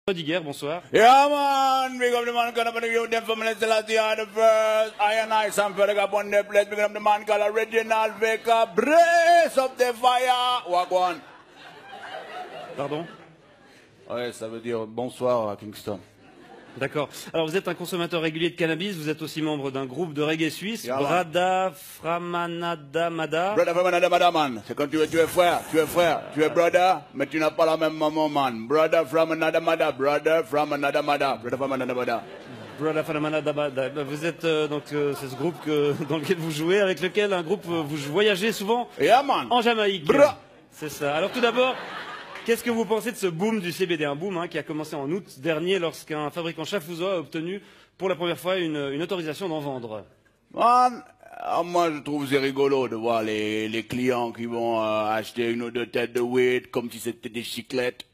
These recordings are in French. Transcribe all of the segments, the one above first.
Frediger, bonsoir. Yeah, man. Big up the man, gonna be with them from the last year, the first. I and I, Sam Frediger, up on the place. Big up the man called Original Baker. Brace up the fire. Walk one. Pardon? Ouais, ça veut dire bonsoir à Kingston. D'accord. Alors vous êtes un consommateur régulier de cannabis, vous êtes aussi membre d'un groupe de reggae suisse, Yeah, Brada Framanada Mada. Brother Framanada Mada, man. C'est quand tu es frère, tu es brother, mais tu n'as pas la même maman, man. Brother Framanada Mada, brother Framanada Mada, brother Framanada Mada. Brada Framanada Mada. Vous êtes c'est ce groupe dans lequel vous jouez, avec lequel vous voyagez souvent Yeah, man. en Jamaïque. Bra. C'est ça. Alors tout d'abord, qu'est-ce que vous pensez de ce boom du CBD? Un boom qui a commencé en août dernier lorsqu'un fabricant Chafuzoa a obtenu pour la première fois une autorisation d'en vendre. Man, moi je trouve c'est rigolo de voir les clients qui vont acheter une ou deux têtes de weed comme si c'était des chiclettes.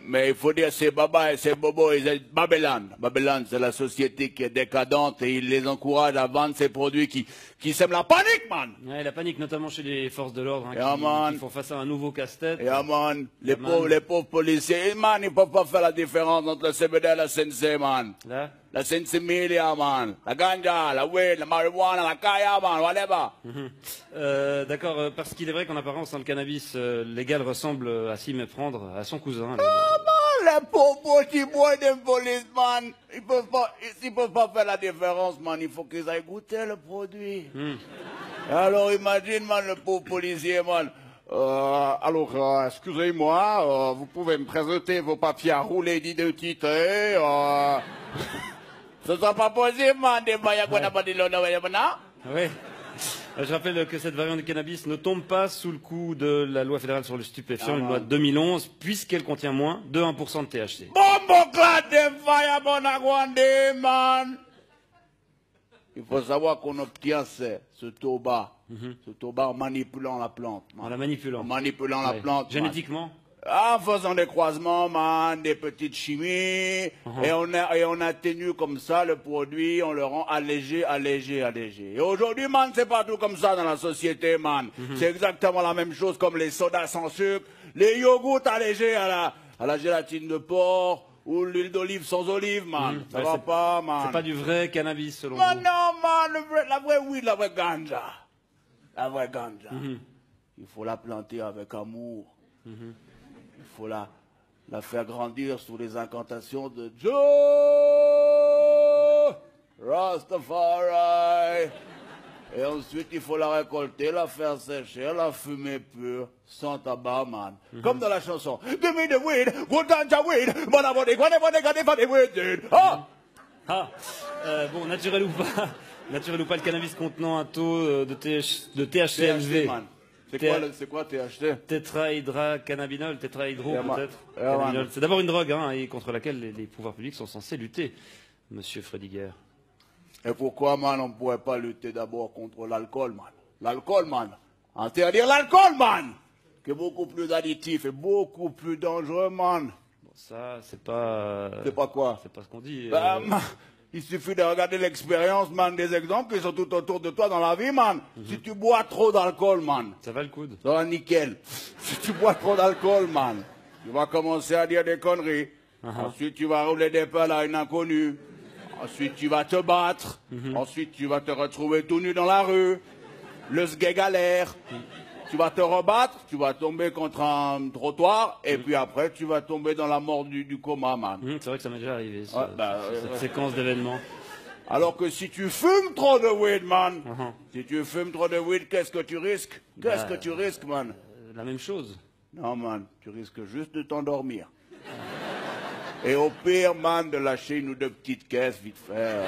Mais il faut dire c'est Baba et c'est Bobo et c'est Babylone. Babylone c'est la société qui est décadente et il les encourage à vendre ces produits qui sèment la panique, man. Ouais, la panique notamment chez les forces de l'ordre qui font face à un nouveau casse-tête. Yeah, man. Les pauvres policiers, man, ils peuvent pas faire la différence entre le CBD et la CNC, man. Là? La CNC Media, man. La ganja, la weed, la marijuana, la kaya, man, whatever. D'accord, parce qu'il est vrai qu'en apparence, le cannabis légal ressemble à s'y méprendre à son cousin. Là. Les pauvres petits boys de police, man. Ils peuvent pas faire la différence, man. Il faut qu'ils aillent goûter le produit. Alors imagine, man, le pauvre policier, man. Excusez-moi, vous pouvez me présenter vos papiers à rouler d'identité. Ce sera pas possible, man. Oui. Je rappelle que cette variante de cannabis ne tombe pas sous le coup de la loi fédérale sur le stupéfiant, une loi de 2011, puisqu'elle contient moins de 1% de THC. Man. Il faut savoir qu'on obtient ce tabac en manipulant la plante. Man. En la manipulant. En manipulant la plante. Génétiquement. En faisant des croisements, man, des petites chimies, et on atténue comme ça le produit, on le rend allégé. Et aujourd'hui, man, c'est pas tout comme ça dans la société, man. C'est exactement la même chose comme les sodas sans sucre, les yogourts allégés à la gélatine de porc, ou l'huile d'olive sans olive, man. Ça va pas, man. C'est pas du vrai cannabis, selon vous. Non, man, la vraie weed, la vraie ganja. La vraie ganja. Il faut la planter avec amour. Il faut la faire grandir sous les incantations de Joe Rastafari. Et ensuite, il faut la récolter, la faire sécher, la fumer pure, sans tabac, man. Comme dans la chanson. Give me the weed, good ganja weed, but I want it, whenever they got it for the weed. Bon, naturel ou pas, le cannabis contenant un taux de THC élevé. C'est quoi THC? Tétrahydrocannabinol, tétrahydro peut-être. C'est d'abord une drogue et contre laquelle les pouvoirs publics sont censés lutter, monsieur Frediger. Et pourquoi, man, on ne pourrait pas lutter d'abord contre l'alcool, man? L'alcool, man. Interdire l'alcool, man! Qui est beaucoup plus additif et beaucoup plus dangereux, man. Bon, ça, c'est pas... C'est pas quoi? C'est pas ce qu'on dit. Il suffit de regarder l'expérience, man, des exemples qui sont tout autour de toi dans la vie, man. Si tu bois trop d'alcool, man. Ça va le coude. Ça va nickel. Si tu bois trop d'alcool, man, tu vas commencer à dire des conneries. Ensuite, tu vas rouler des pelles à une inconnue. Ensuite, tu vas te battre. Ensuite, tu vas te retrouver tout nu dans la rue. Le sgeg galère. Tu vas te rebattre, tu vas tomber contre un trottoir, et puis après, tu vas tomber dans la mort du coma, man. C'est vrai que ça m'est déjà arrivé, cette séquence d'événements. Alors que si tu fumes trop de weed, man, si tu fumes trop de weed, qu'est-ce que tu risques? Qu'est-ce que tu risques, man? La même chose. Non, man, tu risques juste de t'endormir. Et au pire, man, de lâcher une ou deux petites caisses, vite fait.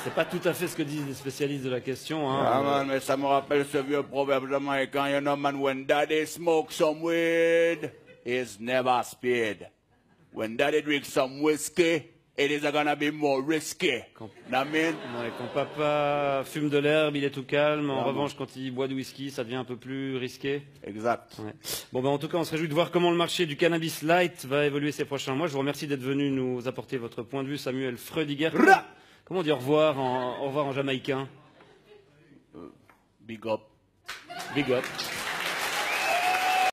C'est pas tout à fait ce que disent les spécialistes de la question. Man, mais ça me rappelle ce vieux proverbe jamaïcain, you know, man, when daddy smokes some weed, he's never spared. When daddy drinks some whiskey, it is gonna be more risky. Quand papa fume de l'herbe, il est tout calme. En revanche, quand il boit du whisky, ça devient un peu plus risqué. Exact. Ouais. Bon, en tout cas, on se réjouit de voir comment le marché du cannabis light va évoluer ces prochains mois. Je vous remercie d'être venu nous apporter votre point de vue, Samuel Frediger. Comment on dit au revoir en jamaïcain? Big up. Big up.